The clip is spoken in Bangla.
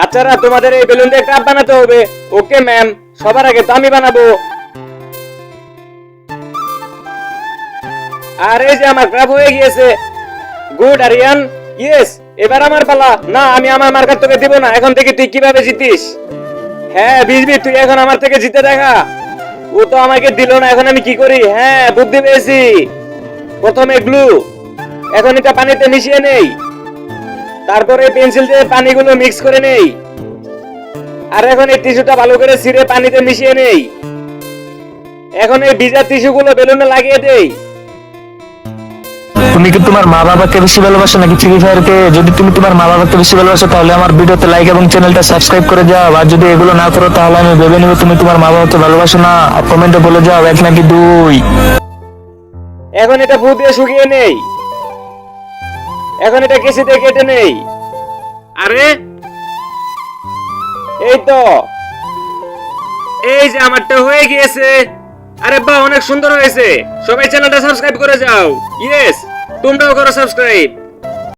বাচ্চারা তোমাদের এই বেলুন দিয়ে ট্রাপ বানাতে হবে। ওকে ম্যাম, সবার আগে তো আমি বানাবো। আর এই যে আমার ট্রাপ হয়ে গিয়েছে। গুড আরিয়ান। ইয়েস, এবার আমার পালা। না, আমি আমার মার্কার তোকে দিব না। এখন থেকে তুই কিভাবে জিতিস? হ্যাঁ বিজবি, তুই এখন আমার থেকে জিতে দেখা। ও তো আমাকে দিল না, এখন আমি কি করি? হ্যাঁ, বুদ্ধি পেয়েছি। প্রথমে গ্লু, এখন এটা পানিতে মিশিয়ে নেই। তারপরে পেন্সিল দিয়ে পানিগুলো মিক্স করে নেই। আর এখন এই টিস্যুটা ভালো করে ছিঁড়ে পানিতে মিশিয়ে নেই। এখন এই ভিজা টিস্যুগুলো বেলুনে লাগিয়ে দেই। তুমি কি তোমার মা বাবাকে বেশি ভালোবাসো নাকি ফ্রি ফায়ারকে? যদি তুমি তোমার মা বাবাকে বেশি ভালোবাসো তাহলে আমার ভিডিওতে লাইক এবং চ্যানেলটা সাবস্ক্রাইব করে যাও। আর যদি এগুলো না করো তাহলে আমি ভেবে নিব তুমি তোমার মা বাবাকে ভালোবাসো না। কমেন্টে বলে যাও 1 নাকি 2। এখন এটা ফু দিয়ে শুকিয়ে নেই। এখন এটা কেসি দিয়ে কেটে নেই। আরে এই তো, এই যে আমারটা হয়ে গিয়েছে। আরে বাহ, অনেক সুন্দর হয়েছে। সবাই চ্যানেলটা সাবস্ক্রাইব করে যাও। ইয়েস, তোমরাও করো সাবস্ক্রাইব।